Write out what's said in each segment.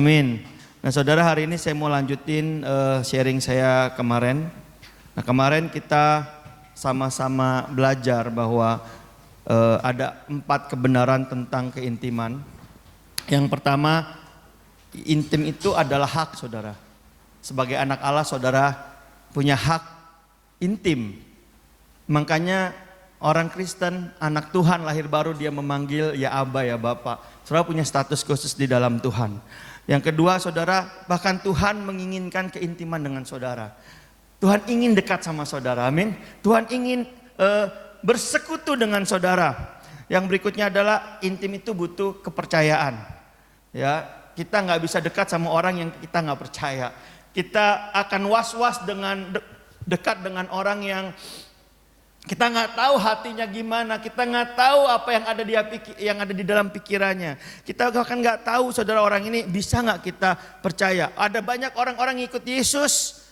Amin. Nah saudara, hari ini saya mau lanjutin sharing saya kemarin. Nah kemarin kita sama-sama belajar bahwa ada 4 kebenaran tentang keintiman. Yang pertama, intim itu adalah hak saudara. Sebagai anak Allah saudara punya hak intim. Makanya orang Kristen, anak Tuhan lahir baru dia memanggil ya Aba ya Bapa. Saudara punya status khusus di dalam Tuhan. Yang kedua saudara, bahkan Tuhan menginginkan keintiman dengan saudara. Tuhan ingin dekat sama saudara, amin. Tuhan ingin bersekutu dengan saudara. Yang berikutnya adalah intim itu butuh kepercayaan. Ya, kita nggak bisa dekat sama orang yang kita nggak percaya. Kita akan was-was dengan dekat dengan orang yang kita nggak tahu hatinya gimana, kita nggak tahu apa yang ada di dalam pikirannya. Kita bahkan nggak tahu saudara orang ini bisa nggak kita percaya. Ada banyak orang-orang ikut Yesus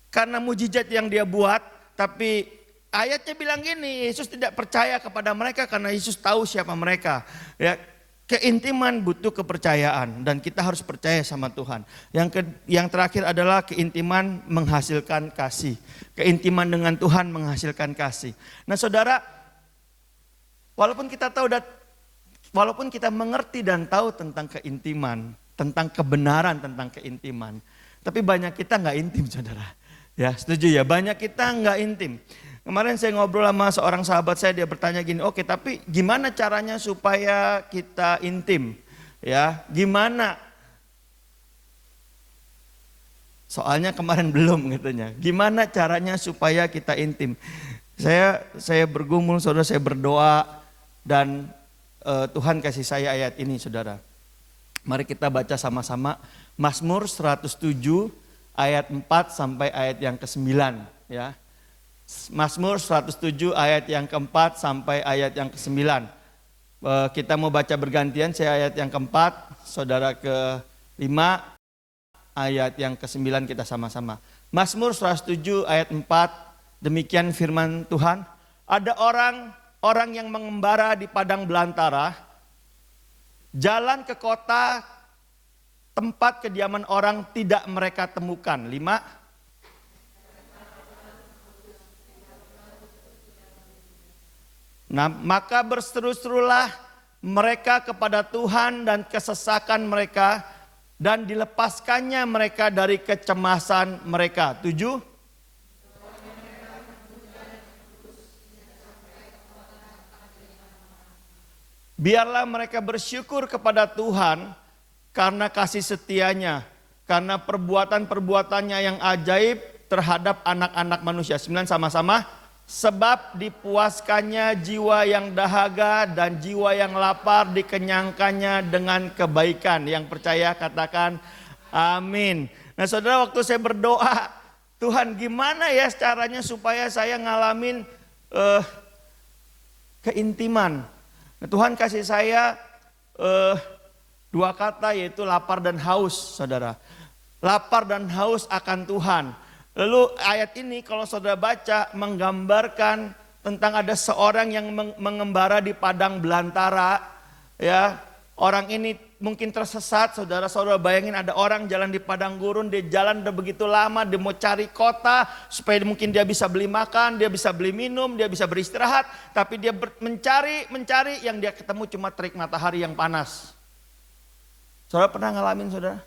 karena mujizat yang dia buat, tapi ayatnya bilang gini, Yesus tidak percaya kepada mereka karena Yesus tahu siapa mereka. Ya, keintiman butuh kepercayaan dan kita harus percaya sama Tuhan. Yang terakhir adalah keintiman menghasilkan kasih. Keintiman dengan Tuhan menghasilkan kasih. Nah saudara, walaupun kita mengerti dan tahu tentang keintiman, tentang kebenaran tentang keintiman, tapi banyak kita nggak intim saudara. Ya setuju ya, banyak kita nggak intim. Kemarin saya ngobrol sama seorang sahabat saya, dia bertanya gini, oke tapi gimana caranya supaya kita intim? Ya, gimana? Soalnya kemarin belum katanya. Gimana caranya supaya kita intim? Saya bergumul saudara, saya berdoa dan Tuhan kasih saya ayat ini saudara. Mari kita baca sama-sama Mazmur 107 ayat 4 sampai ayat yang ke-9 ya. Mazmur 107 ayat yang keempat sampai ayat yang ke-9. Kita mau baca bergantian, saya ayat yang keempat, saudara ke-5, ayat yang ke-9 kita sama-sama. Mazmur 107 ayat 4, demikian firman Tuhan. Ada orang yang mengembara di padang belantara, jalan ke kota, tempat kediaman orang tidak mereka temukan. 5. Nah, maka berseru-serulah mereka kepada Tuhan dan kesesakan mereka dan dilepaskannya mereka dari kecemasan mereka. 7. Biarlah mereka bersyukur kepada Tuhan karena kasih setianya, karena perbuatan-perbuatannya yang ajaib terhadap anak-anak manusia. 9 sama-sama. Sebab dipuaskannya jiwa yang dahaga dan jiwa yang lapar dikenyangkannya dengan kebaikan. Yang percaya katakan amin. Nah saudara, waktu saya berdoa, Tuhan gimana ya caranya supaya saya ngalamin keintiman. Nah, Tuhan kasih saya 2 kata, yaitu lapar dan haus saudara. Lapar dan haus akan Tuhan. Lalu ayat ini kalau saudara baca menggambarkan tentang ada seorang yang mengembara di padang belantara. Ya, orang ini mungkin tersesat, saudara-saudara bayangin ada orang jalan di padang gurun, dia jalan udah begitu lama, dia mau cari kota supaya mungkin dia bisa beli makan, dia bisa beli minum, dia bisa beristirahat, tapi dia mencari yang dia ketemu cuma terik matahari yang panas. Saudara pernah ngalamin saudara?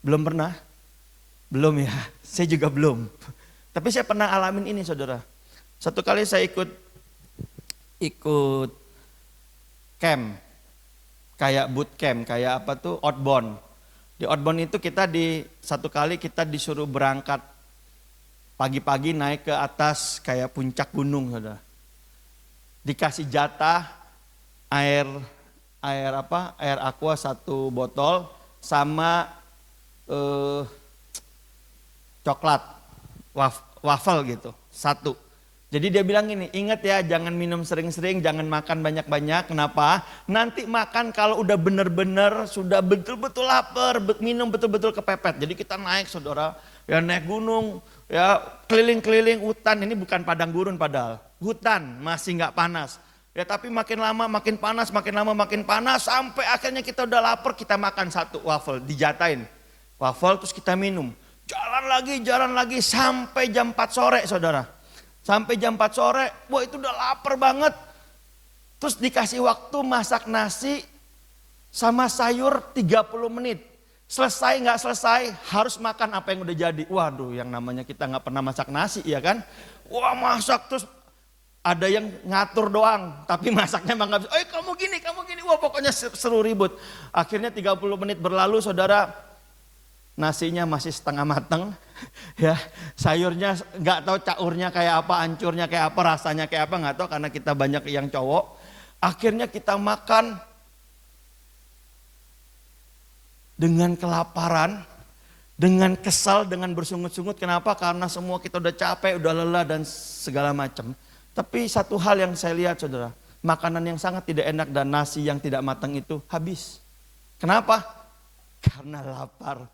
Belum pernah? Belum ya, saya juga belum. Tapi saya pernah alamin ini saudara. Satu kali saya ikut camp, kayak boot camp, kayak apa tuh, outbound. Di outbound itu satu kali kita disuruh berangkat pagi-pagi naik ke atas kayak puncak gunung saudara. Dikasih jatah air aqua 1 botol sama coklat, waffle gitu, 1. Jadi dia bilang gini, ingat ya jangan minum sering-sering, jangan makan banyak-banyak. Kenapa? Nanti makan kalau udah bener-bener, sudah betul-betul lapar, minum betul-betul kepepet. Jadi kita naik saudara, ya naik gunung, ya keliling-keliling hutan. Ini bukan padang gurun padahal, hutan masih gak panas. Ya tapi makin lama makin panas, makin lama makin panas, sampai akhirnya kita udah lapar, kita makan satu waffle, dijatain. Waffle terus kita minum. Jalan lagi sampai jam 4 sore saudara. Sampai jam 4 sore, wah itu udah lapar banget. Terus dikasih waktu masak nasi sama sayur 30 menit. Selesai nggak selesai harus makan apa yang udah jadi. Waduh, yang namanya kita nggak pernah masak nasi ya kan. Wah masak terus ada yang ngatur doang, tapi masaknya emang gak bisa. Kamu gini, wah pokoknya seru ribut. Akhirnya 30 menit berlalu saudara, nasinya masih setengah mateng. Ya, sayurnya nggak tahu caurnya kayak apa, hancurnya kayak apa, rasanya kayak apa nggak tahu karena kita banyak yang cowok. Akhirnya kita makan dengan kelaparan, dengan kesal, dengan bersungut-sungut. Kenapa? Karena semua kita udah capek, udah lelah dan segala macam. Tapi satu hal yang saya lihat saudara, makanan yang sangat tidak enak dan nasi yang tidak matang itu habis. Kenapa? Karena lapar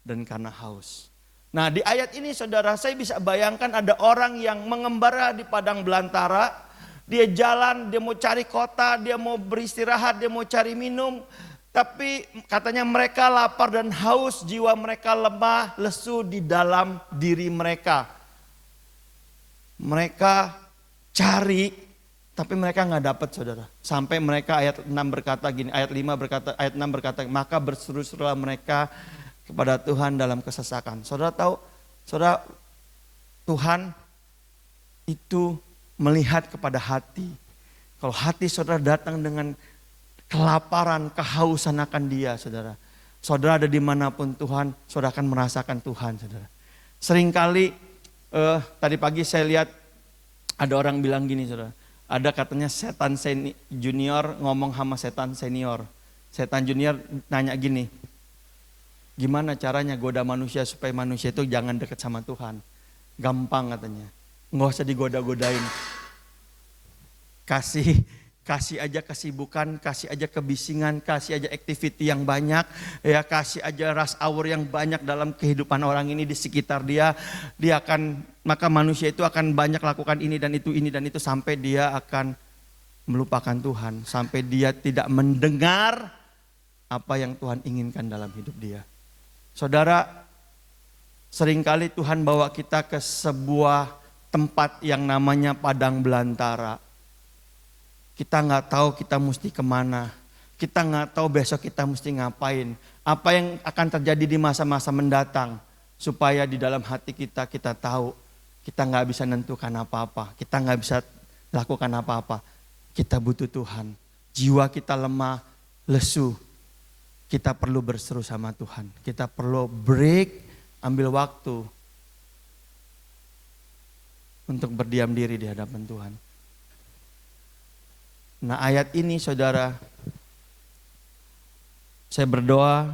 dan karena haus. Nah di ayat ini saudara, saya bisa bayangkan ada orang yang mengembara di padang belantara. Dia jalan, dia mau cari kota, dia mau beristirahat, dia mau cari minum. Tapi katanya mereka lapar dan haus, jiwa mereka lemah, lesu di dalam diri mereka. Mereka cari, tapi mereka nggak dapat saudara. Sampai mereka ayat 6 berkata gini, ayat 5 berkata, ayat 6 berkata, maka berseru-serulah mereka kepada Tuhan dalam kesesakan. Saudara tahu, saudara, Tuhan itu melihat kepada hati. Kalau hati saudara datang dengan kelaparan, kehausan akan Dia, saudara. Saudara ada dimanapun Tuhan, saudara akan merasakan Tuhan, saudara. Seringkali tadi pagi saya lihat ada orang bilang gini saudara, ada katanya setan junior ngomong sama setan senior. Setan junior nanya gini, gimana caranya goda manusia supaya manusia itu jangan dekat sama Tuhan? Gampang katanya, nggak usah digoda-godain. Kasih aja kesibukan, kasih aja kebisingan, kasih aja activity yang banyak, ya kasih aja rush hour yang banyak dalam kehidupan orang ini di sekitar dia. Dia akan, maka manusia itu akan banyak lakukan ini dan itu sampai dia akan melupakan Tuhan, sampai dia tidak mendengar apa yang Tuhan inginkan dalam hidup dia. Saudara, seringkali Tuhan bawa kita ke sebuah tempat yang namanya padang belantara. Kita nggak tahu kita mesti kemana. Kita nggak tahu besok kita mesti ngapain. Apa yang akan terjadi di masa-masa mendatang. Supaya di dalam hati kita tahu kita nggak bisa nentukan apa-apa. Kita nggak bisa lakukan apa-apa. Kita butuh Tuhan. Jiwa kita lemah, lesu. Kita perlu berseru sama Tuhan. Kita perlu break, ambil waktu. Untuk berdiam diri di hadapan Tuhan. Nah ayat ini saudara, saya berdoa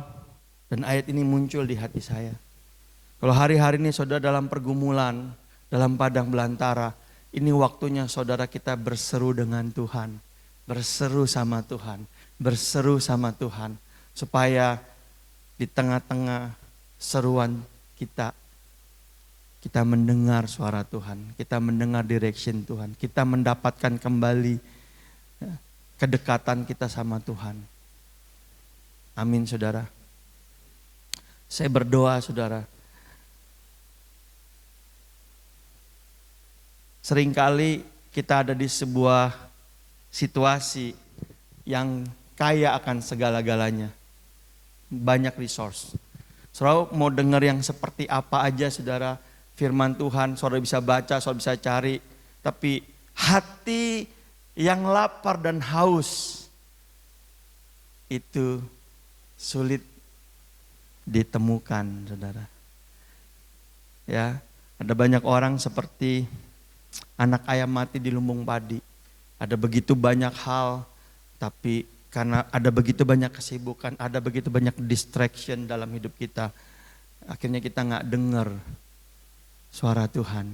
dan ayat ini muncul di hati saya. Kalau hari-hari ini saudara dalam pergumulan, dalam padang belantara, ini waktunya saudara kita berseru dengan Tuhan. Berseru sama Tuhan, berseru sama Tuhan. Supaya di tengah-tengah seruan kita mendengar suara Tuhan, kita mendengar direction Tuhan, kita mendapatkan kembali kedekatan kita sama Tuhan. Amin saudara. Saya berdoa saudara. Seringkali kita ada di sebuah situasi yang kaya akan segala-galanya. Banyak resource. Saudara mau dengar yang seperti apa aja saudara. Firman Tuhan saudara bisa baca, saudara bisa cari. Tapi hati yang lapar dan haus itu sulit ditemukan, saudara. Ya, ada banyak orang seperti anak ayam mati di lumbung padi. Ada begitu banyak hal, tapi karena ada begitu banyak kesibukan, ada begitu banyak distraction dalam hidup kita, akhirnya kita nggak dengar suara Tuhan.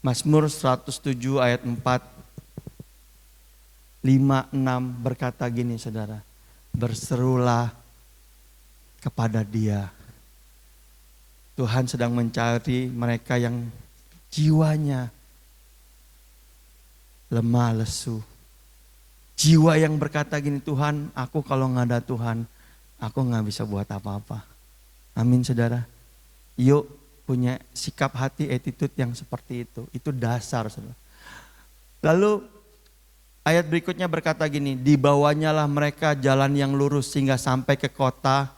Mazmur 107 ayat 4. 5, 6 berkata gini saudara, berserulah kepada Dia. Tuhan sedang mencari mereka yang jiwanya lemah lesu, Jiwa yang berkata gini, Tuhan, aku kalau nggak ada Tuhan, aku nggak bisa buat apa-apa. Amin saudara. Yuk punya sikap hati, attitude yang seperti itu. Itu dasar saudara. Lalu ayat berikutnya berkata gini, dibawanyalah mereka jalan yang lurus sehingga sampai ke kota,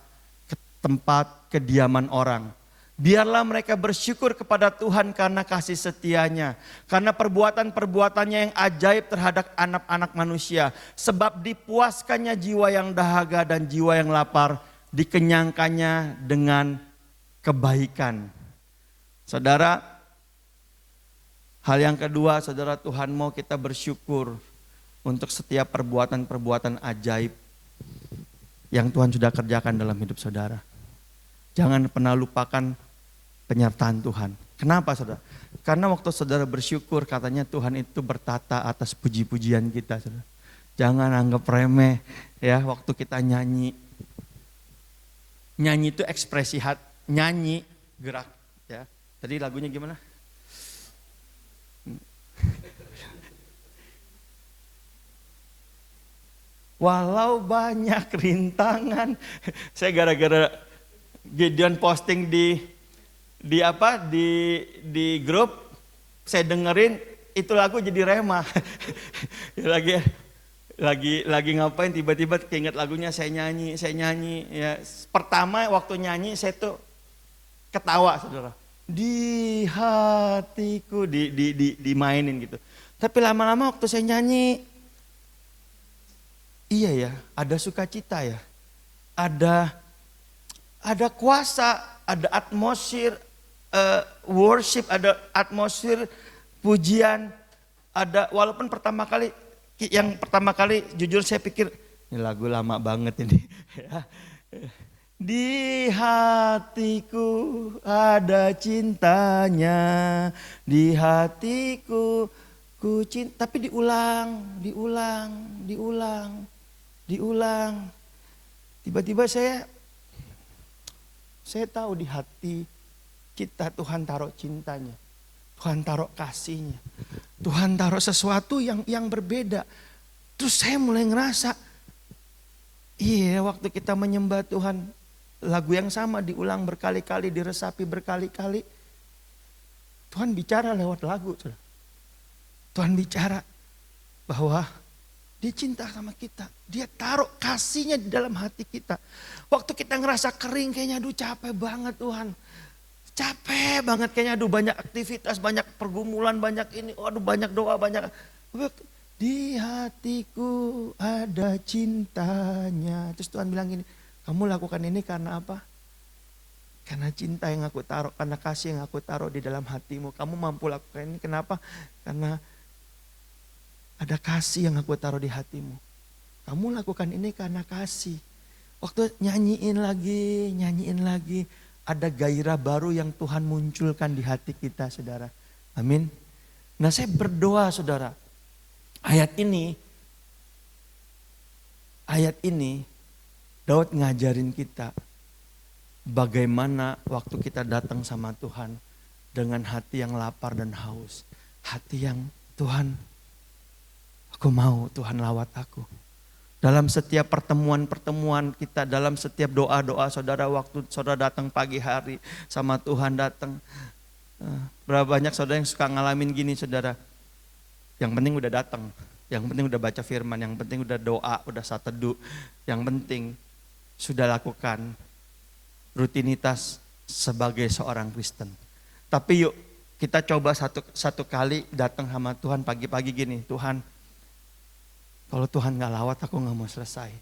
ke tempat kediaman orang. Biarlah mereka bersyukur kepada Tuhan karena kasih setianya. Karena perbuatan-perbuatannya yang ajaib terhadap anak-anak manusia. Sebab dipuaskannya jiwa yang dahaga dan jiwa yang lapar. Dikenyangkannya dengan kebaikan. Saudara, hal yang kedua, saudara, Tuhan mau kita bersyukur untuk setiap perbuatan-perbuatan ajaib yang Tuhan sudah kerjakan dalam hidup saudara. Jangan pernah lupakan penyertaan Tuhan. Kenapa saudara? Karena waktu saudara bersyukur katanya Tuhan itu bertata atas puji-pujian kita saudara. Jangan anggap remeh ya waktu kita nyanyi. Nyanyi itu ekspresi hati, nyanyi gerak ya. Tadi lagunya gimana? Walau banyak rintangan. Saya gara-gara Gideon posting di grup, saya dengerin itu lagu jadi rema. lagi ngapain tiba-tiba keinget lagunya, saya nyanyi ya. Pertama waktu nyanyi saya tuh ketawa saudara. Di hatiku dimainin gitu. Tapi lama-lama waktu saya nyanyi, iya ya, ada sukacita ya. Ada kuasa, ada atmosfer worship, ada atmosfer pujian, ada walaupun pertama kali jujur saya pikir ini lagu lama banget ini. Di hatiku ada cintanya, di hatiku ku cinta, tapi diulang. Tiba-tiba saya tahu di hati kita Tuhan taruh cintanya, Tuhan taruh kasihnya, Tuhan taruh sesuatu yang berbeda. Terus saya mulai ngerasa, iya waktu kita menyembah Tuhan, lagu yang sama diulang berkali-kali, diresapi berkali-kali. Tuhan bicara lewat lagu. Tuhan bicara bahwa Dia cinta sama kita. Dia taruh kasihnya di dalam hati kita. Waktu kita ngerasa kering kayaknya aduh capek banget Tuhan. Capek banget kayaknya aduh banyak aktivitas, banyak pergumulan, banyak ini. Aduh banyak doa, banyak. Di hatiku ada cintanya. Terus Tuhan bilang gini, kamu lakukan ini karena apa? Karena cinta yang aku taruh, karena kasih yang aku taruh di dalam hatimu. Kamu mampu lakukan ini kenapa? Karena ada kasih yang aku taruh di hatimu. Kamu lakukan ini karena kasih. Waktu nyanyiin lagi. Ada gairah baru yang Tuhan munculkan di hati kita saudara. Amin. Nah saya berdoa saudara. Ayat ini Daud ngajarin kita. Bagaimana waktu kita datang sama Tuhan. Dengan hati yang lapar dan haus. Hati yang Tuhan, aku mau Tuhan lawat aku. Dalam setiap pertemuan kita, dalam setiap doa-doa saudara, waktu saudara datang pagi hari sama Tuhan datang. Berapa banyak saudara yang suka ngalamin gini saudara. Yang penting udah datang, yang penting udah baca firman, yang penting udah doa, udah saat teduh. Yang penting sudah lakukan rutinitas sebagai seorang Kristen. Tapi yuk kita coba satu kali datang sama Tuhan pagi-pagi gini, Tuhan, kalau Tuhan gak lawat aku gak mau selesai.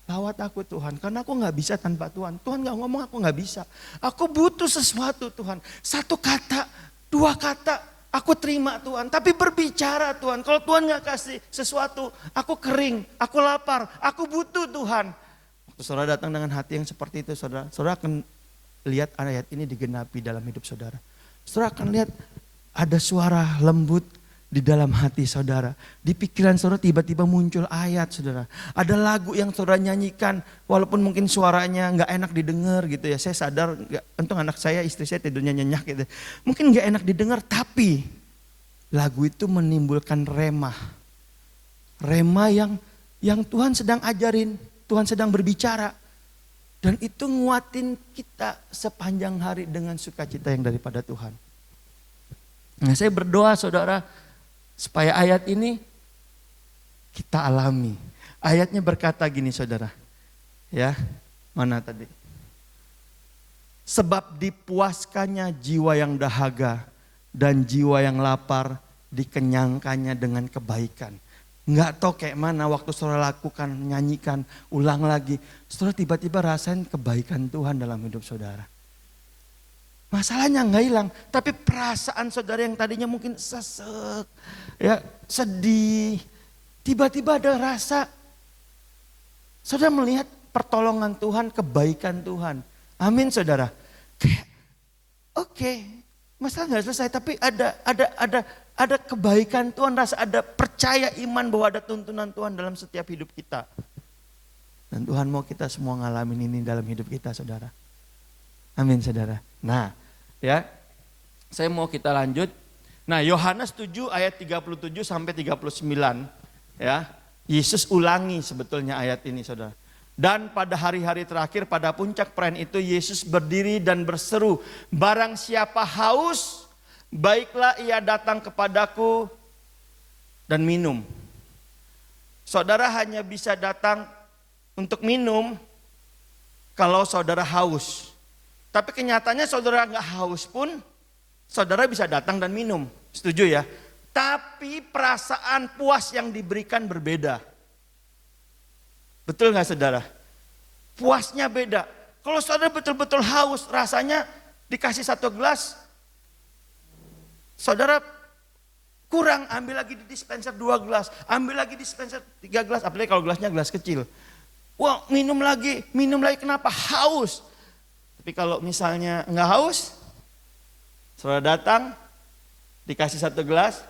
Lawat aku Tuhan, karena aku gak bisa tanpa Tuhan. Tuhan gak ngomong aku gak bisa. Aku butuh sesuatu Tuhan. Satu kata, dua kata, aku terima Tuhan. Tapi berbicara Tuhan, kalau Tuhan gak kasih sesuatu, aku kering, aku lapar, aku butuh Tuhan. Waktu saudara datang dengan hati yang seperti itu saudara akan lihat ayat ini digenapi dalam hidup saudara. Saudara akan lihat ada suara lembut di dalam hati saudara. Di pikiran saudara tiba-tiba muncul ayat saudara. Ada lagu yang saudara nyanyikan walaupun mungkin suaranya gak enak didengar gitu ya. Saya sadar, untung anak saya, istri saya tidurnya nyenyak gitu. Mungkin gak enak didengar tapi lagu itu menimbulkan rema. Rema yang yang Tuhan sedang ajarin, Tuhan sedang berbicara. Dan itu nguatin kita sepanjang hari dengan sukacita yang daripada Tuhan. Nah, saya berdoa saudara, supaya ayat ini kita alami. Ayatnya berkata gini saudara. Ya, mana tadi? Sebab dipuaskannya jiwa yang dahaga dan jiwa yang lapar dikenyangkannya dengan kebaikan. Nggak tahu kayak mana waktu saudara lakukan, nyanyikan, ulang lagi. Saudara tiba-tiba rasain kebaikan Tuhan dalam hidup saudara. Masalahnya nggak hilang, tapi perasaan saudara yang tadinya mungkin sesek, ya sedih. Tiba-tiba ada rasa, saudara melihat pertolongan Tuhan, kebaikan Tuhan. Amin saudara. Kayak, oke, masalah nggak selesai, tapi ada kebaikan Tuhan, rasa ada percaya iman bahwa ada tuntunan Tuhan dalam setiap hidup kita. Dan Tuhan mau kita semua ngalamin ini dalam hidup kita saudara. Amin saudara. Nah ya, saya mau kita lanjut. Nah Yohanes 7 ayat 37 sampai 39 ya. Yesus ulangi sebetulnya ayat ini saudara. Dan pada hari-hari terakhir pada puncak perayaan itu Yesus berdiri dan berseru, barang siapa haus, baiklah ia datang kepadaku dan minum. Saudara hanya bisa datang untuk minum kalau saudara haus. Tapi kenyataannya saudara nggak haus pun, saudara bisa datang dan minum. Setuju ya? Tapi perasaan puas yang diberikan berbeda. Betul nggak saudara? Puasnya beda. Kalau saudara betul-betul haus, rasanya dikasih 1 gelas, saudara kurang, ambil lagi di dispenser 2 gelas, ambil lagi di dispenser 3 gelas, apalagi kalau gelasnya gelas kecil. Wah minum lagi, kenapa? Haus. Tapi kalau misalnya nggak haus, saudara datang, dikasih 1 gelas,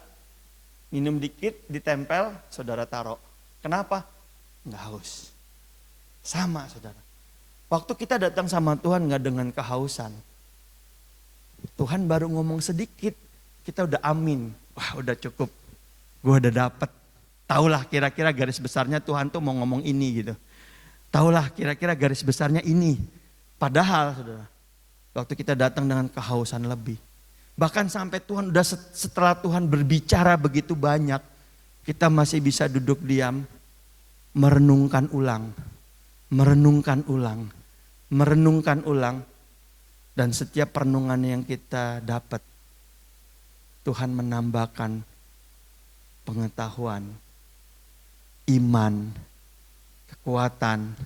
minum dikit, ditempel, saudara taruh. Kenapa? Nggak haus. Sama saudara. Waktu kita datang sama Tuhan nggak dengan kehausan. Tuhan baru ngomong sedikit, kita udah amin. Wah udah cukup, gue udah dapet. Taulah kira-kira garis besarnya Tuhan tuh mau ngomong ini gitu. Taulah kira-kira garis besarnya ini. Padahal saudara, waktu kita datang dengan kehausan lebih. Bahkan sampai Tuhan udah setelah Tuhan berbicara begitu banyak, kita masih bisa duduk diam, merenungkan ulang, dan setiap perenungan yang kita dapat, Tuhan menambahkan pengetahuan, iman, kekuatan,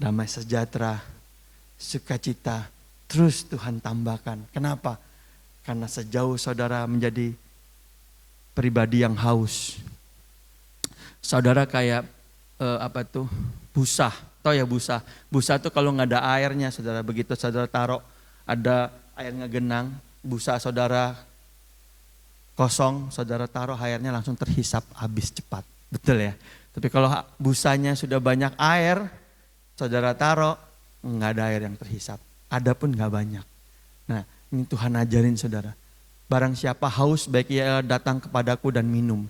damai sejahtera, sukacita, terus Tuhan tambahkan. Kenapa? Karena sejauh saudara menjadi pribadi yang haus, saudara kayak busa, tau ya busa. Busa tuh kalau nggak ada airnya saudara, begitu saudara taruh ada airnya genang, busa saudara kosong, saudara taruh airnya langsung terhisap habis cepat, betul ya. Tapi kalau busanya sudah banyak air, saudara taruh nggak ada air yang terhisap, ada pun nggak banyak. Nah ini Tuhan ajarin saudara, barang siapa haus baik ia datang kepadaku dan minum.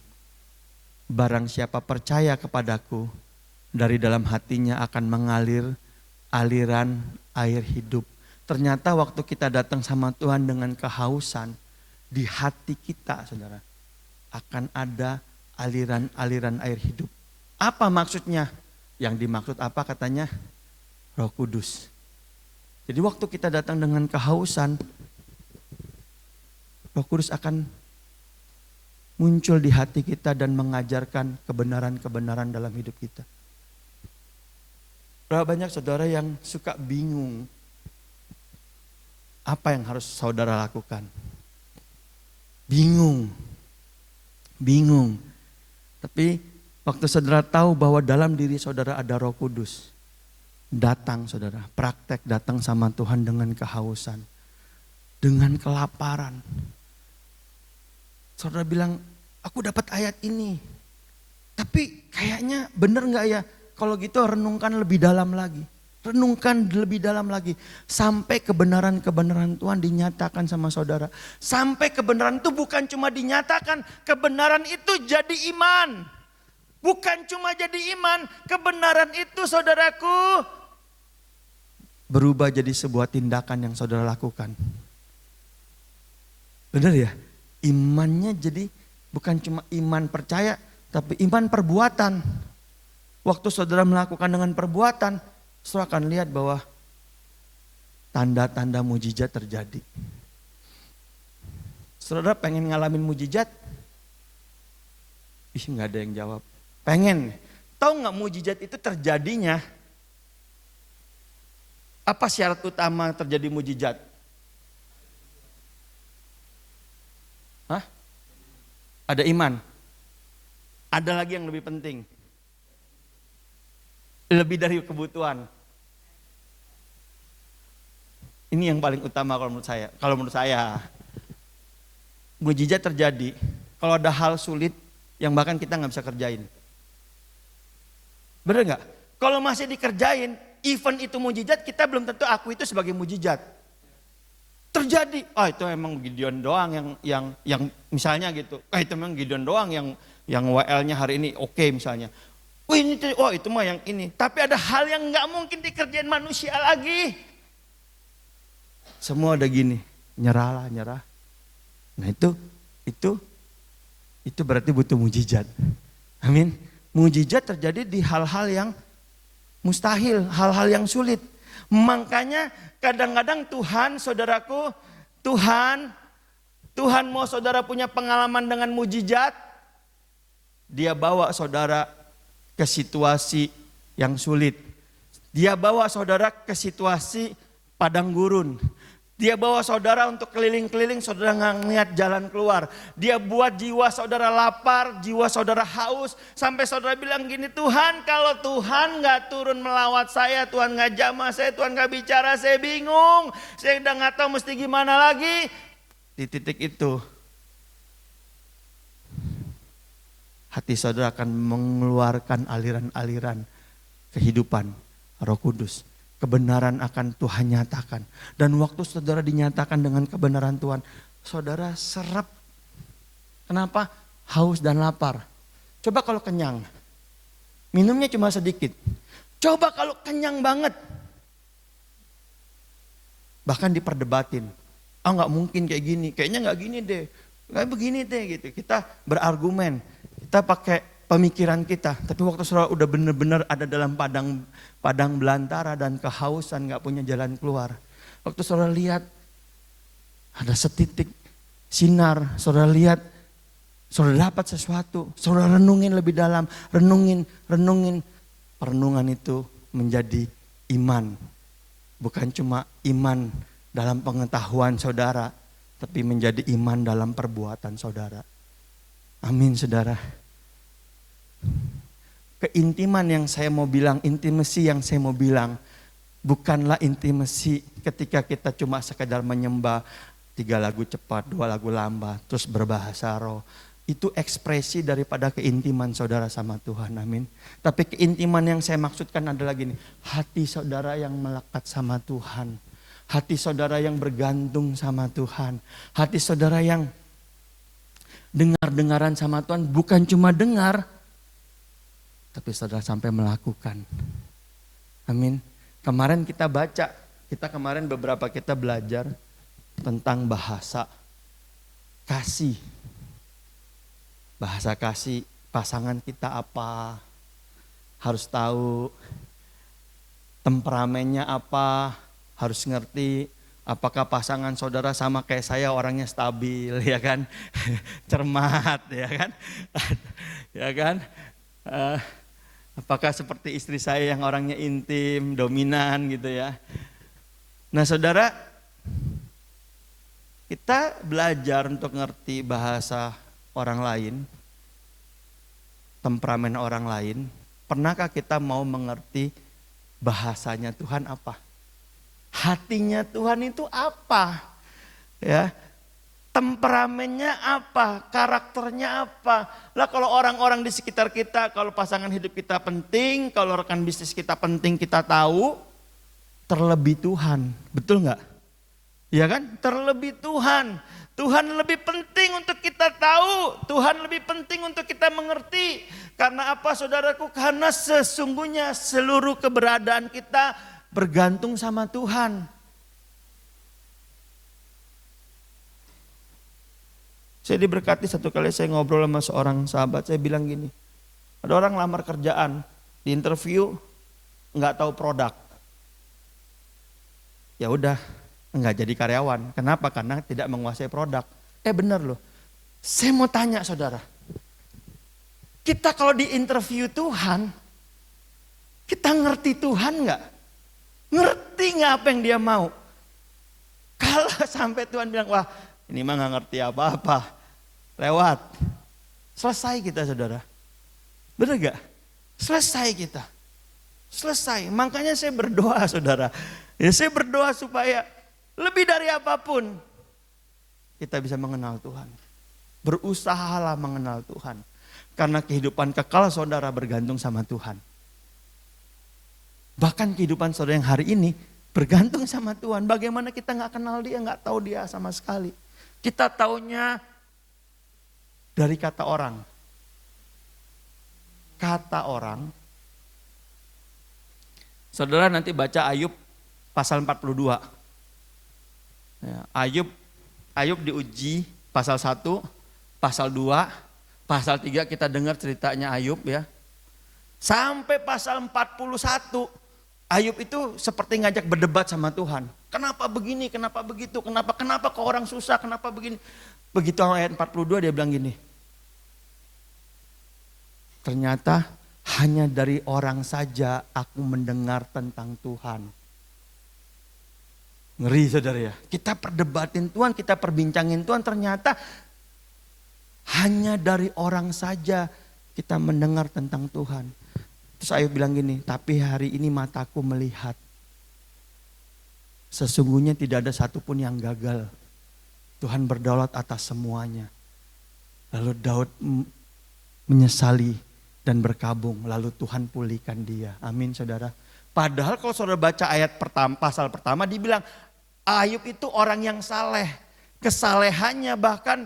Barang siapa percaya kepadaku, dari dalam hatinya akan mengalir aliran air hidup. Ternyata waktu kita datang sama Tuhan dengan kehausan, di hati kita saudara, akan ada aliran-aliran air hidup. Apa maksudnya? Yang dimaksud apa katanya? Roh Kudus. Jadi waktu kita datang dengan kehausan, Roh Kudus akan muncul di hati kita dan mengajarkan kebenaran-kebenaran dalam hidup kita. Berapa banyak saudara yang suka bingung apa yang harus saudara lakukan. Bingung. Tapi waktu saudara tahu bahwa dalam diri saudara ada Roh Kudus, datang saudara, praktek datang sama Tuhan dengan kehausan, dengan kelaparan. Saudara bilang, aku dapat ayat ini, tapi kayaknya benar nggak ya? Kalau gitu renungkan lebih dalam lagi. Renungkan lebih dalam lagi. Sampai kebenaran-kebenaran Tuhan dinyatakan sama saudara. Sampai kebenaran itu bukan cuma dinyatakan. Kebenaran itu jadi iman. Bukan cuma jadi iman, kebenaran itu saudaraku berubah jadi sebuah tindakan yang saudara lakukan. Benar ya? Imannya jadi bukan cuma iman percaya, tapi iman perbuatan. Waktu saudara melakukan dengan perbuatan, saudara akan lihat bahwa tanda-tanda mujizat terjadi. Saudara pengen ngalamin mujizat? Ih, nggak ada yang jawab. Pengen. Tahu nggak mujizat itu terjadinya? Apa syarat utama terjadi mujizat? Hah? Ada iman. Ada lagi yang lebih penting. Lebih dari kebutuhan. Ini yang paling utama kalau menurut saya. Kalau menurut saya, mujizat terjadi kalau ada hal sulit yang bahkan kita nggak bisa kerjain. Bener nggak? Kalau masih dikerjain, even itu mujizat, kita belum tentu aku itu sebagai mujizat. Terjadi, itu emang Gideon doang yang misalnya gitu. Itu memang Gideon doang yang WL-nya hari ini oke misalnya. Itu mah yang ini. Tapi ada hal yang nggak mungkin dikerjain manusia lagi. Semua ada gini, nyerah. Nah itu berarti butuh mujizat. Amin. Mujizat terjadi di hal-hal yang mustahil, hal-hal yang sulit. Makanya kadang-kadang Tuhan, saudaraku, Tuhan mau saudara punya pengalaman dengan mujizat, Dia bawa saudara ke situasi yang sulit. Dia bawa saudara ke situasi padang gurun. Dia bawa saudara untuk keliling-keliling, saudara nggak ngeliat jalan keluar. Dia buat jiwa saudara lapar, jiwa saudara haus. Sampai saudara bilang gini, Tuhan kalau Tuhan nggak turun melawat saya, Tuhan nggak jamah saya, Tuhan nggak bicara, saya bingung. Saya udah nggak tahu mesti gimana lagi. Di titik itu, hati saudara akan mengeluarkan aliran-aliran kehidupan Roh Kudus. Kebenaran akan Tuhan nyatakan. Dan waktu saudara dinyatakan dengan kebenaran Tuhan, saudara serap. Kenapa? Haus dan lapar. Coba kalau kenyang, minumnya cuma sedikit. Coba kalau kenyang banget, bahkan diperdebatin. Nggak mungkin kayak gini, kayaknya nggak gini deh, kayak begini deh gitu. Kita berargumen, kita pakai pemikiran kita. Tapi waktu saudara udah benar-benar ada dalam padang belantara dan kehausan, nggak punya jalan keluar. Waktu saudara lihat ada setitik sinar, saudara lihat, saudara dapat sesuatu, saudara renungin lebih dalam, renungin. Perenungan itu menjadi iman. Bukan cuma iman dalam pengetahuan saudara, tapi menjadi iman dalam perbuatan saudara. Amin, saudara. Keintiman yang saya mau bilang, intimasi yang saya mau bilang, bukanlah intimasi ketika kita cuma sekedar menyembah 3 lagu cepat, 2 lagu lambat, terus berbahasa roh. Itu ekspresi daripada keintiman saudara sama Tuhan, amin. Tapi keintiman yang saya maksudkan adalah gini, hati saudara yang melekat sama Tuhan. Hati saudara yang bergantung sama Tuhan. Hati saudara yang dengar-dengaran sama Tuhan, bukan cuma dengar, tapi saudara sampai melakukan. Amin. Kemarin kita baca, beberapa kita belajar tentang bahasa kasih. Bahasa kasih pasangan kita apa, harus tahu. Temperamennya apa, harus ngerti. Apakah pasangan saudara sama kayak saya, orangnya stabil, ya kan? Cermat, ya kan? Ya kan? Apakah seperti istri saya yang orangnya intim, dominan gitu ya. Nah saudara, kita belajar untuk ngerti bahasa orang lain, temperamen orang lain. Pernahkah kita mau mengerti bahasanya Tuhan apa? Hatinya Tuhan itu apa? Ya. Temperamennya apa, karakternya apa. Lah kalau orang-orang di sekitar kita, kalau pasangan hidup kita penting, kalau rekan bisnis kita penting kita tahu, terlebih Tuhan. Betul nggak? Ya kan? Terlebih Tuhan. Tuhan lebih penting untuk kita tahu, Tuhan lebih penting untuk kita mengerti. Karena apa saudaraku? Karena sesungguhnya seluruh keberadaan kita bergantung sama Tuhan. Saya diberkati satu kali saya ngobrol sama seorang sahabat, saya bilang gini, ada orang lamar kerjaan, di interview nggak tahu produk. Ya udah, nggak jadi karyawan. Kenapa? Karena tidak menguasai produk. Benar loh. Saya mau tanya saudara, kita kalau di interview Tuhan, kita ngerti Tuhan nggak? Ngerti nggak apa yang Dia mau? Kalau sampai Tuhan bilang, wah ini mah nggak ngerti apa-apa, lewat, selesai kita saudara. Benar gak? Selesai kita. Selesai. Makanya saya berdoa saudara. Ya saya berdoa supaya lebih dari apapun kita bisa mengenal Tuhan. Berusahalah mengenal Tuhan. Karena kehidupan kekal saudara bergantung sama Tuhan. Bahkan kehidupan saudara yang hari ini bergantung sama Tuhan. Bagaimana kita gak kenal Dia, gak tahu Dia sama sekali. Kita taunya dari kata orang. Kata orang. Saudara nanti baca Ayub pasal 42. Ya, Ayub diuji pasal 1, pasal 2, pasal 3 kita dengar ceritanya Ayub ya. Sampai pasal 41 Ayub itu seperti ngajak berdebat sama Tuhan. Kenapa begini, kenapa begitu, kenapa kok orang susah, kenapa begini. Begitu ayat 42 dia bilang gini. Ternyata hanya dari orang saja aku mendengar tentang Tuhan. Ngeri saudara ya. Kita perdebatin Tuhan, kita perbincangin Tuhan. Ternyata hanya dari orang saja kita mendengar tentang Tuhan. Terus Ayub bilang gini, tapi hari ini mataku melihat. Sesungguhnya tidak ada satupun yang gagal. Tuhan berdaulat atas semuanya. Lalu Daud menyesali dan berkabung. Lalu Tuhan pulihkan dia. Amin saudara. Padahal kalau saudara baca ayat pertama, pasal pertama dibilang Ayub itu orang yang saleh. Kesalehannya bahkan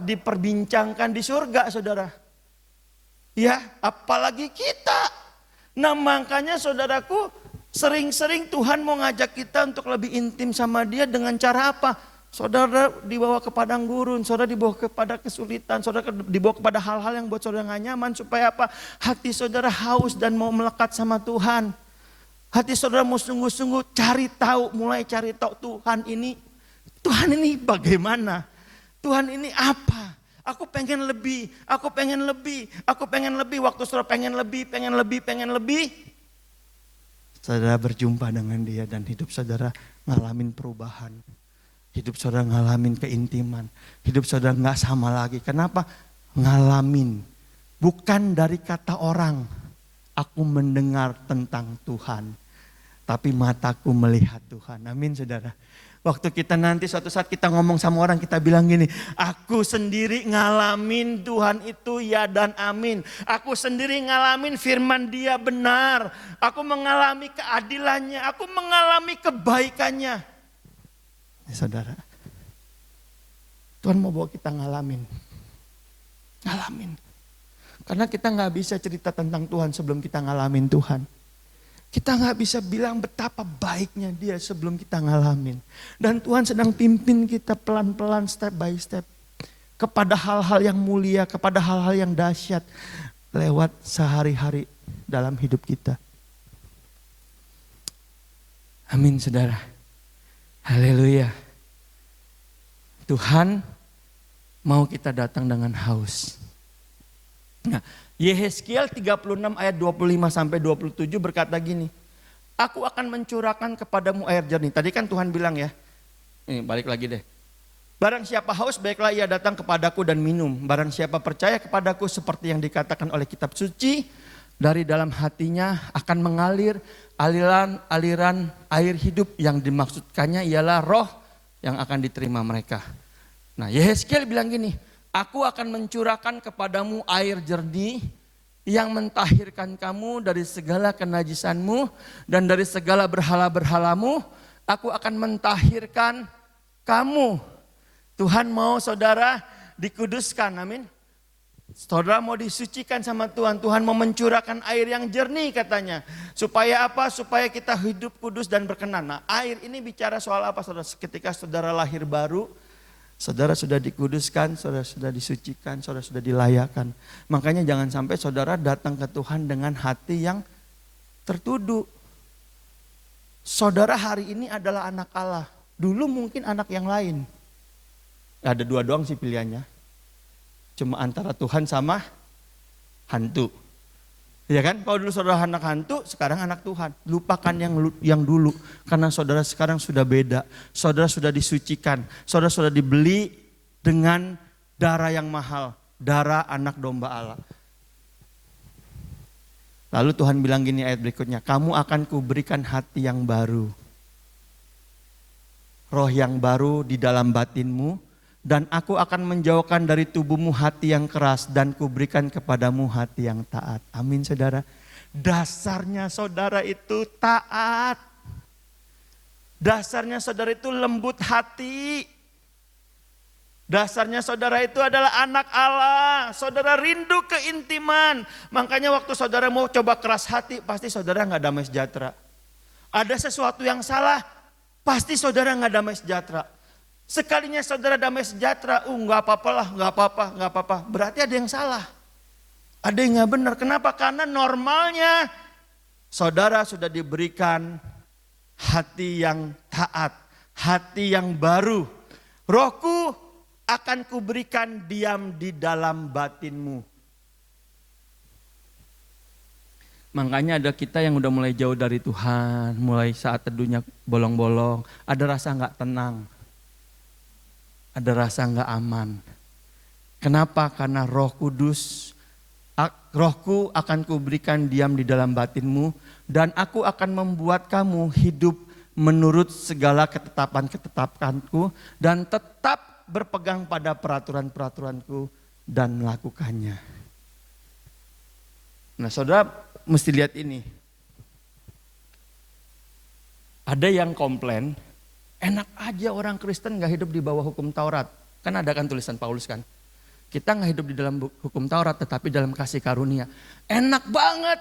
diperbincangkan di surga saudara. Ya apalagi kita. Nah makanya saudaraku sering-sering Tuhan mau ngajak kita untuk lebih intim sama Dia dengan cara apa? Saudara dibawa ke padang gurun, saudara dibawa kepada kesulitan, saudara dibawa kepada hal-hal yang buat saudara gak nyaman. Supaya apa? Hati saudara haus dan mau melekat sama Tuhan. Hati saudara mau sungguh-sungguh mulai cari tahu Tuhan ini bagaimana? Tuhan ini apa? Aku pengen lebih. Waktu saudara pengen lebih. Saudara berjumpa dengan Dia dan hidup saudara ngalamin perubahan. Hidup saudara ngalamin keintiman. Hidup saudara gak sama lagi. Kenapa? Ngalamin. Bukan dari kata orang. Aku mendengar tentang Tuhan. Tapi mataku melihat Tuhan. Amin saudara. Waktu kita nanti suatu saat kita ngomong sama orang, kita bilang gini, aku sendiri ngalamin Tuhan itu ya dan amin. Aku sendiri ngalamin firman Dia benar. Aku mengalami keadilannya, aku mengalami kebaikannya. Ya, saudara, Tuhan mau bawa kita ngalamin. Karena kita gak bisa cerita tentang Tuhan sebelum kita ngalamin Tuhan. Kita gak bisa bilang betapa baiknya Dia sebelum kita ngalamin. Dan Tuhan sedang pimpin kita pelan-pelan step by step. Kepada hal-hal yang mulia, kepada hal-hal yang dahsyat. Lewat sehari-hari dalam hidup kita. Amin saudara. Haleluya. Tuhan mau kita datang dengan haus. Nah, Yehezkiel 36 ayat 25 sampai 27 berkata gini. Aku akan mencurahkan kepadamu air jernih. Tadi kan Tuhan bilang ya. Ini balik lagi deh. Barang siapa haus baiklah ia datang kepadaku dan minum. Barang siapa percaya kepadaku seperti yang dikatakan oleh kitab suci. Dari dalam hatinya akan mengalir aliran air hidup. Yang dimaksudkannya ialah roh yang akan diterima mereka. Nah Yehezkiel bilang gini. Aku akan mencurahkan kepadamu air jernih yang mentahirkan kamu dari segala kenajisanmu dan dari segala berhala-berhalamu. Aku akan mentahirkan kamu Tuhan mau saudara dikuduskan, amin. Saudara mau disucikan sama Tuhan. Tuhan mau mencurahkan air yang jernih katanya. Supaya apa? Supaya kita hidup kudus dan berkenan. Nah, air ini bicara soal apa saudara? Ketika saudara lahir baru, saudara sudah dikuduskan, saudara sudah disucikan, saudara sudah dilayakan. Makanya jangan sampai saudara datang ke Tuhan dengan hati yang tertuduh. Saudara hari ini adalah anak Allah. Dulu mungkin anak yang lain. Ada dua doang sih pilihannya. Cuma antara Tuhan sama hantu. Ya kan? Kalau dulu saudara anak hantu, sekarang anak Tuhan. Lupakan yang dulu. Karena saudara sekarang sudah beda. Saudara sudah disucikan. Saudara sudah dibeli dengan darah yang mahal. Darah anak domba Allah. Lalu Tuhan bilang gini ayat berikutnya. Kamu akan kuberikan hati yang baru. Roh yang baru di dalam batinmu. Dan aku akan menjauhkan dari tubuhmu hati yang keras dan kuberikan kepadamu hati yang taat. Amin saudara. Dasarnya saudara itu taat. Dasarnya saudara itu lembut hati. Dasarnya saudara itu adalah anak Allah. Saudara rindu keintiman. Makanya waktu saudara mau coba keras hati, pasti saudara gak damai sejahtera. Ada sesuatu yang salah, pasti saudara gak damai sejahtera. Sekalinya saudara damai sejahtera, nggak apa-apa lah, nggak apa-apa. Berarti ada yang salah. Ada yang nggak benar. Kenapa? Karena normalnya saudara sudah diberikan hati yang taat, hati yang baru. Rohku akan kuberikan diam di dalam batinmu. Makanya ada kita yang udah mulai jauh dari Tuhan, mulai saat teduhnya bolong-bolong, ada rasa nggak tenang. Ada rasa nggak aman. Kenapa? Karena Roh Kudus, Rohku akan kuberikan diam di dalam batinmu dan aku akan membuat kamu hidup menurut segala ketetapan-ketetapanku dan tetap berpegang pada peraturan-peraturanku dan melakukannya. Nah, saudara mesti lihat ini. Ada yang komplain, enak aja orang Kristen gak hidup di bawah hukum Taurat. Kan ada kan tulisan Paulus kan. Kita gak hidup di dalam hukum Taurat tetapi dalam kasih karunia. Enak banget.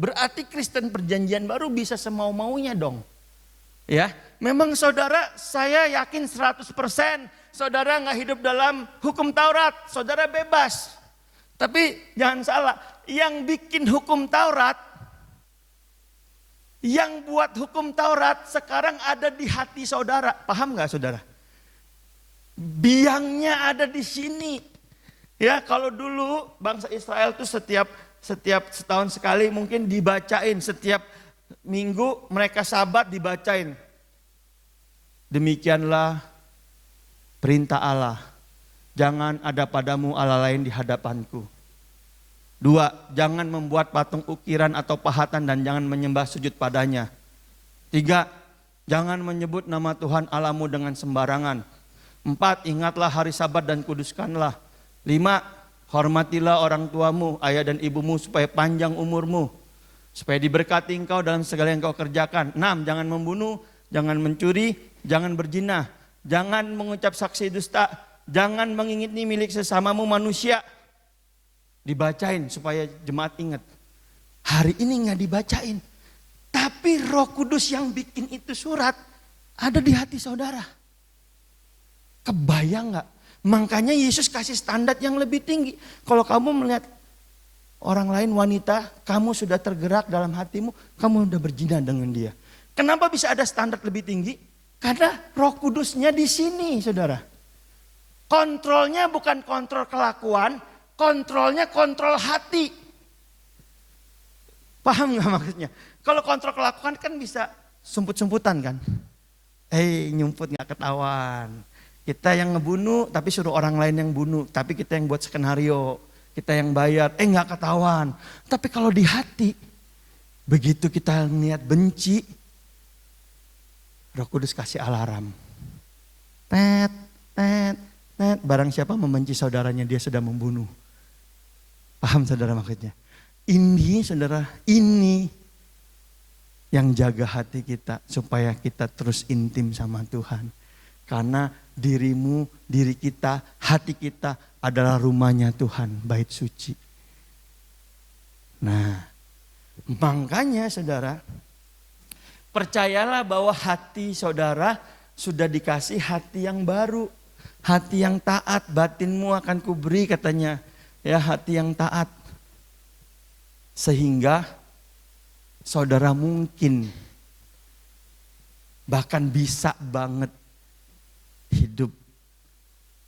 Berarti Kristen perjanjian baru bisa semau-maunya dong. Ya, memang saudara saya yakin 100% saudara gak hidup dalam hukum Taurat. Saudara bebas. Tapi jangan salah, yang bikin hukum Taurat, yang buat hukum Taurat sekarang ada di hati saudara. Paham gak saudara? Biangnya ada di sini. Ya, kalau dulu bangsa Israel tuh setiap setahun sekali mungkin dibacain. Setiap minggu mereka sabat dibacain. Demikianlah perintah Allah. Jangan ada padamu Allah lain di hadapanku. 2, jangan membuat patung ukiran atau pahatan dan jangan menyembah sujud padanya. 3, jangan menyebut nama Tuhan Allahmu dengan sembarangan. 4, ingatlah hari Sabat dan kuduskanlah. 5, hormatilah orang tuamu, ayah dan ibumu supaya panjang umurmu. Supaya diberkati engkau dalam segala yang kau kerjakan. 6, jangan membunuh, jangan mencuri, jangan berzina, jangan mengucap saksi dusta, jangan mengingini milik sesamamu manusia. Dibacain supaya jemaat ingat. Hari ini gak dibacain. Tapi Roh Kudus yang bikin itu surat ada di hati saudara. Kebayang gak? Makanya Yesus kasih standar yang lebih tinggi. Kalau kamu melihat orang lain wanita, kamu sudah tergerak dalam hatimu, kamu sudah berzina dengan dia. Kenapa bisa ada standar lebih tinggi? Karena Roh Kudusnya di sini, saudara. Kontrolnya bukan kontrol kelakuan, kontrolnya kontrol hati. Paham gak maksudnya? Kalau kontrol kelakuan kan bisa sumput-sumputan kan. Nyumput gak ketahuan. Kita yang ngebunuh tapi suruh orang lain yang bunuh. Tapi kita yang buat skenario. Kita yang bayar, gak ketahuan. Tapi kalau di hati, begitu kita niat benci, Roh Kudus kasih alarm. Tet, tet, tet. Barang siapa membenci saudaranya dia sudah membunuh. Paham saudara maksudnya? Ini saudara, ini yang jaga hati kita supaya kita terus intim sama Tuhan. Karena dirimu, diri kita, hati kita adalah rumahnya Tuhan, bait suci. Nah, makanya saudara, percayalah bahwa hati saudara sudah dikasih hati yang baru. Hati yang taat, batinmu akan kuberi katanya. Ya, hati yang taat. Sehingga saudara mungkin bahkan bisa banget hidup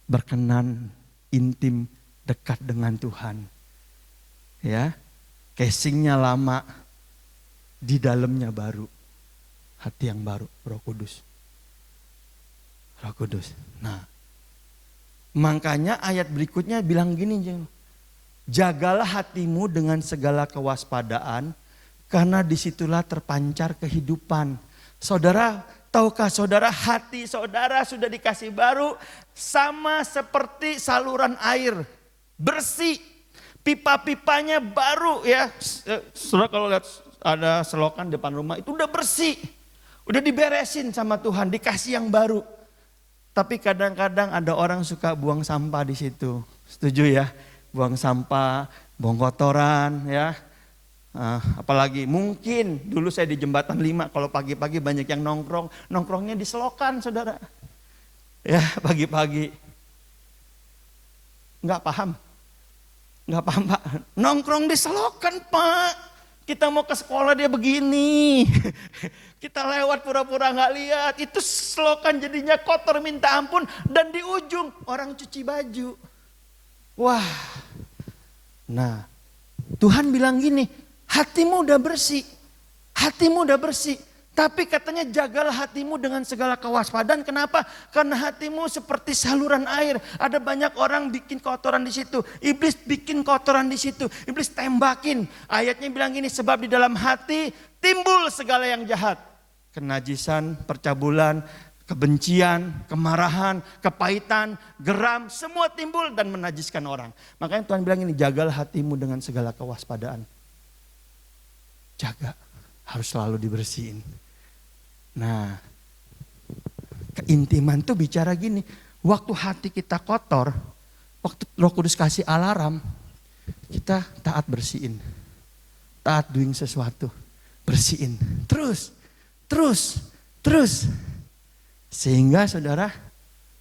berkenan, intim, dekat dengan Tuhan. Ya, casingnya lama, di dalamnya baru. Hati yang baru, Roh Kudus. Roh Kudus. Nah, makanya ayat berikutnya bilang gini, jagalah hatimu dengan segala kewaspadaan, karena disitulah terpancar kehidupan. Saudara, tahukah saudara, hati saudara sudah dikasih baru sama seperti saluran air, bersih. Pipa-pipanya baru ya. Saudara kalau lihat ada selokan depan rumah itu udah bersih. Udah diberesin sama Tuhan, dikasih yang baru. Tapi kadang-kadang ada orang suka buang sampah di situ. Setuju ya? Buang sampah, buang kotoran ya. Apalagi mungkin dulu saya di Jembatan 5 kalau pagi-pagi banyak yang nongkrongnya di selokan saudara. Ya pagi-pagi. Nggak paham Pak. Nongkrong di selokan Pak. Kita mau ke sekolah dia begini. Kita lewat pura-pura nggak lihat. Itu selokan jadinya kotor minta ampun. Dan di ujung orang cuci baju. Wah. Nah Tuhan bilang gini. Hatimu udah bersih. Hatimu udah bersih. Tapi katanya jagalah hatimu dengan segala kewaspadaan. Kenapa? Karena hatimu seperti saluran air. Ada banyak orang bikin kotoran di situ. Iblis bikin kotoran di situ. Iblis tembakin. Ayatnya bilang gini, sebab di dalam hati timbul segala yang jahat. Kenajisan, percabulan, kebencian, kemarahan, kepahitan, geram. Semua timbul dan menajiskan orang. Makanya Tuhan bilang ini, jagalah hatimu dengan segala kewaspadaan. Jaga, harus selalu dibersihin. Nah, keintiman tuh bicara gini, waktu hati kita kotor, waktu Roh Kudus kasih alarm, kita taat bersihin. Taat doing sesuatu, bersihin. Terus. Sehingga saudara,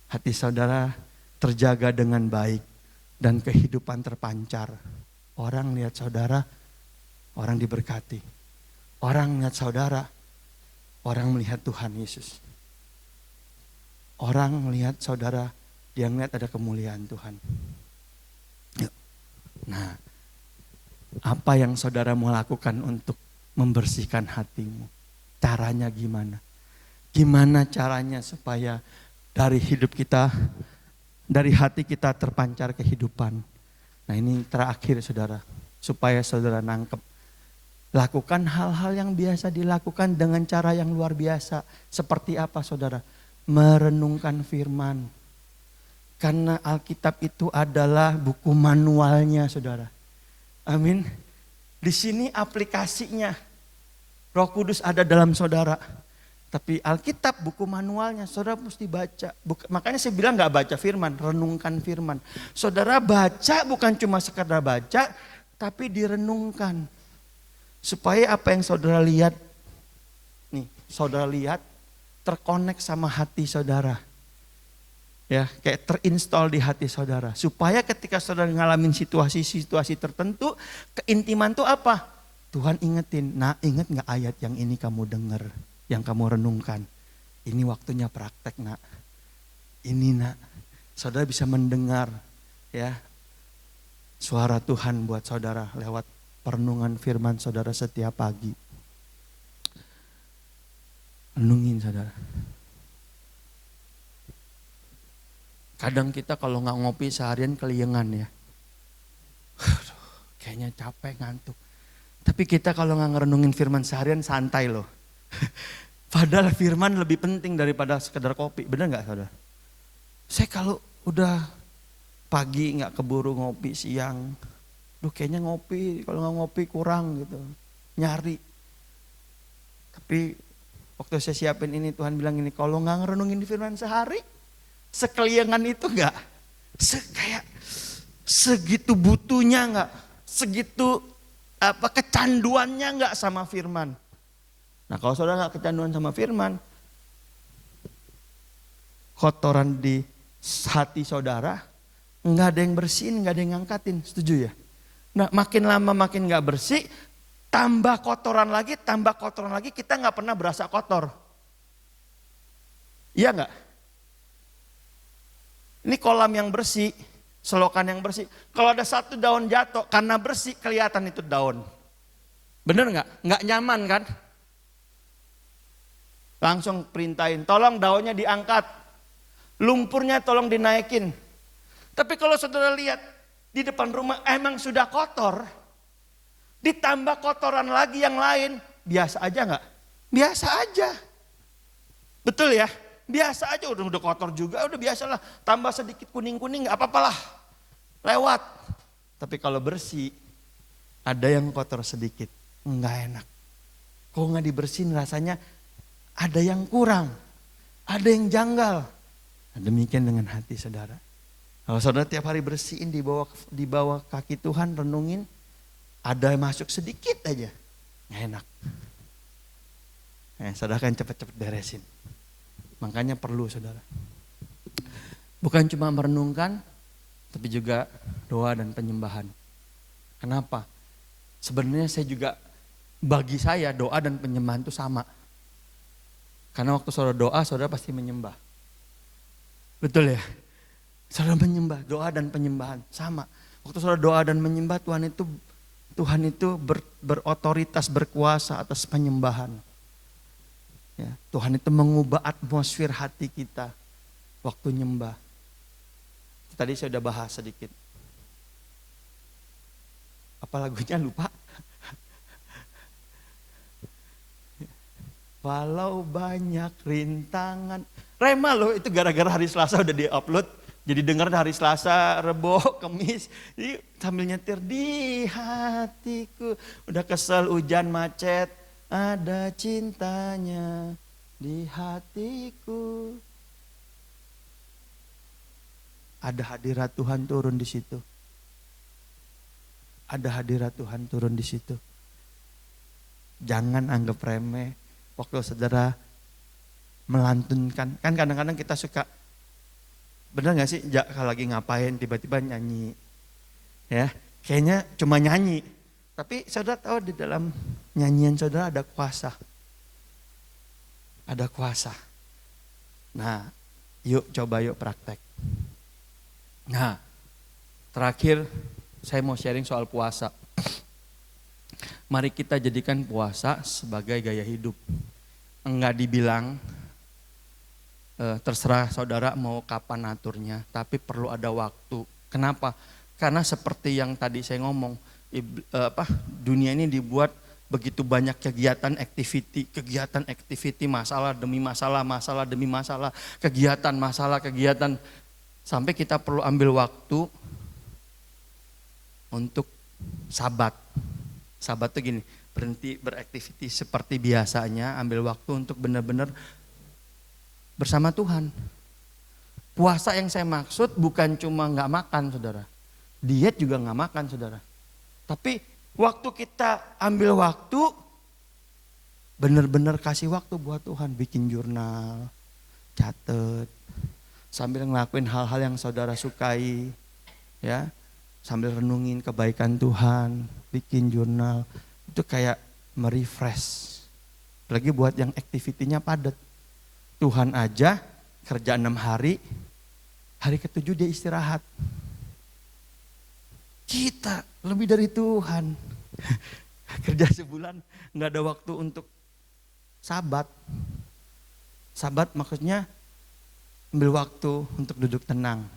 hati saudara terjaga dengan baik dan kehidupan terpancar. Orang lihat saudara, orang diberkati. Orang melihat saudara, orang melihat Tuhan Yesus. Orang melihat saudara, dia melihat ada kemuliaan Tuhan. Nah, apa yang saudara mau lakukan untuk membersihkan hatimu? Caranya gimana? Gimana caranya supaya dari hidup kita, dari hati kita terpancar kehidupan? Nah ini terakhir saudara, supaya saudara nangkep. Lakukan hal-hal yang biasa dilakukan dengan cara yang luar biasa. Seperti apa saudara? Merenungkan firman. Karena Alkitab itu adalah buku manualnya saudara. Amin. Di sini aplikasinya. Roh Kudus ada dalam saudara. Tapi Alkitab buku manualnya saudara mesti baca. Makanya saya bilang gak baca firman, renungkan firman. Saudara baca bukan cuma sekedar baca, tapi direnungkan. Supaya apa yang saudara lihat, nih saudara lihat terkonek sama hati saudara. Ya, kayak terinstall di hati saudara. Supaya ketika saudara ngalamin situasi-situasi tertentu, keintiman itu apa? Tuhan ingetin, nah inget gak ayat yang ini kamu dengar, yang kamu renungkan. Ini waktunya praktek nak. Ini nak, saudara bisa mendengar ya suara Tuhan buat saudara lewat perenungan firman saudara setiap pagi. Renungin saudara. Kadang kita kalau gak ngopi seharian keliengan ya. Kayaknya capek ngantuk. Tapi kita kalau gak ngerenungin firman seharian santai loh. Padahal firman lebih penting daripada sekedar kopi. Benar gak saudara? Saya kalau udah pagi gak keburu ngopi siang. Duh kayaknya ngopi, kalau gak ngopi kurang gitu. Nyari. Tapi waktu saya siapin ini Tuhan bilang ini, kalau gak ngerenungin firman sehari, Sekeliangan itu enggak? Kayak segitu butuhnya enggak? Segitu kecanduannya enggak sama firman? Nah kalau saudara enggak kecanduan sama firman, kotoran di hati saudara enggak ada yang bersihin, enggak ada yang ngangkatin, setuju ya? Nah makin lama makin enggak bersih, tambah kotoran lagi, kita enggak pernah berasa kotor. Iya enggak? Ini kolam yang bersih, selokan yang bersih. Kalau ada satu daun jatuh, karena bersih kelihatan itu daun. Bener nggak? Nggak nyaman kan? Langsung perintahin, tolong daunnya diangkat. Lumpurnya tolong dinaikin. Tapi kalau saudara lihat, di depan rumah emang sudah kotor. Ditambah kotoran lagi yang lain, biasa aja nggak? Biasa aja. Betul ya? Biasa aja, udah kotor juga, udah biasalah. Tambah sedikit kuning-kuning gak apa-apalah. Lewat. Tapi kalau bersih, ada yang kotor sedikit. Enggak enak. Kok gak dibersihin rasanya ada yang kurang. Ada yang janggal. Nah, demikian dengan hati saudara. Kalau saudara tiap hari bersihin di bawah kaki Tuhan, renungin. Ada yang masuk sedikit aja. Gak enak. Saudara kan cepet-cepet beresin. Makanya perlu saudara. Bukan cuma merenungkan, tapi juga doa dan penyembahan. Kenapa? Sebenarnya bagi saya doa dan penyembahan itu sama. Karena waktu saudara doa, saudara pasti menyembah. Betul ya? Saudara menyembah, doa dan penyembahan sama. Waktu saudara doa dan menyembah, Tuhan itu berotoritas, berkuasa atas penyembahan. Ya, Tuhan itu mengubah atmosfer hati kita waktu nyembah. Tadi saya udah bahas sedikit. Apa lagunya lupa? Walau banyak rintangan. Rema loh, itu gara-gara hari Selasa udah di-upload. Jadi dengar hari Selasa, Rebo, Kemis. Jadi sambil nyetir di hatiku. Udah kesel, hujan, macet. Ada cintanya di hatiku. Ada hadirat Tuhan turun di situ. Ada hadirat Tuhan turun di situ. Jangan anggap remeh waktu saudara melantunkan. Kan kadang-kadang kita suka, bener gak sih kalau lagi ngapain tiba-tiba nyanyi. Ya, kayaknya cuma nyanyi. Tapi saudara tahu di dalam nyanyian saudara ada kuasa. Ada kuasa. Nah, yuk praktek. Nah, terakhir saya mau sharing soal puasa. Mari kita jadikan puasa sebagai gaya hidup. Enggak dibilang terserah saudara mau kapan aturnya, tapi perlu ada waktu. Kenapa? Karena seperti yang tadi saya ngomong, dunia ini dibuat begitu banyak kegiatan activity, masalah demi masalah, kegiatan, sampai kita perlu ambil waktu untuk sabat. Sabat itu gini, berhenti beraktiviti seperti biasanya, ambil waktu untuk benar-benar bersama Tuhan. Puasa yang saya maksud bukan cuma nggak makan saudara, diet juga nggak makan saudara. Tapi waktu kita ambil waktu, benar-benar kasih waktu buat Tuhan. Bikin jurnal, catat, sambil ngelakuin hal-hal yang saudara sukai. Ya, sambil renungin kebaikan Tuhan, bikin jurnal. Itu kayak merefresh. Lagi buat yang aktivitinya padat. Tuhan aja kerja 6 hari, hari ke-7 dia istirahat. Kita lebih dari Tuhan. Kerja sebulan gak ada waktu untuk sabat. Sabat maksudnya ambil waktu untuk duduk tenang.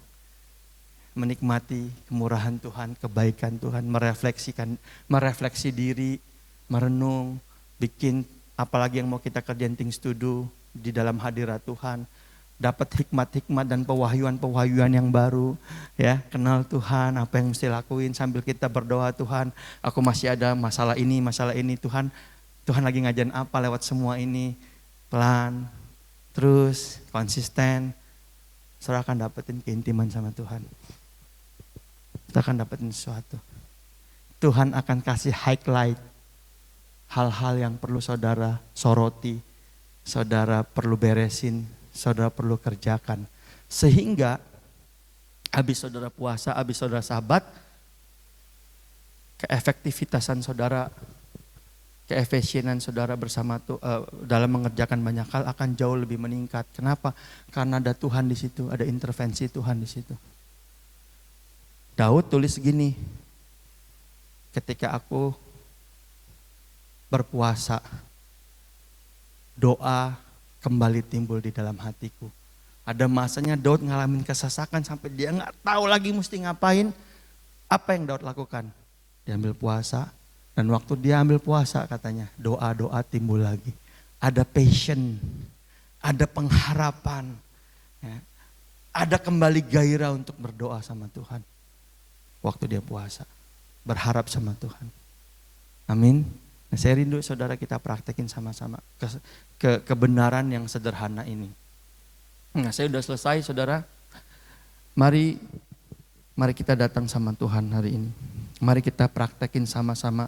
Menikmati kemurahan Tuhan, kebaikan Tuhan, merefleksi diri, merenung, bikin apalagi yang mau kita kerjain things to do di dalam hadirat Tuhan. Dapat hikmat-hikmat dan pewahyuan yang baru, ya, kenal Tuhan, apa yang mesti lakuin sambil kita berdoa, Tuhan, aku masih ada masalah ini, Tuhan lagi ngajarin apa lewat semua ini, pelan, terus konsisten, saudara akan dapetin keintiman sama Tuhan. Saudara akan dapetin sesuatu. Tuhan akan kasih highlight hal-hal yang perlu saudara soroti, saudara perlu beresin, saudara perlu kerjakan. Sehingga habis saudara puasa, habis saudara sabat, keefektivitasan saudara, keefisienan saudara bersama dalam mengerjakan banyak hal akan jauh lebih meningkat. Kenapa? Karena ada Tuhan di situ, ada intervensi Tuhan di situ. Daud tulis gini, ketika aku berpuasa, doa kembali timbul di dalam hatiku. Ada masanya Daud ngalamin kesesakan sampai dia nggak tahu lagi mesti ngapain. Apa yang Daud lakukan? Dia ambil puasa, dan waktu dia ambil puasa katanya doa-doa timbul lagi. Ada passion, ada pengharapan, ya. Ada kembali gairah untuk berdoa sama Tuhan. Waktu dia puasa, berharap sama Tuhan. Amin. Nah, saya rindu saudara kita praktekin sama-sama kebenaran yang sederhana ini. Nah, saya udah selesai saudara. Mari kita datang sama Tuhan hari ini. Mari kita praktekin sama-sama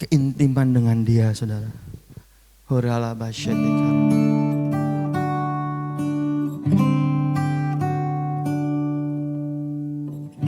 keintiman dengan Dia, saudara. Hurala basyadikara.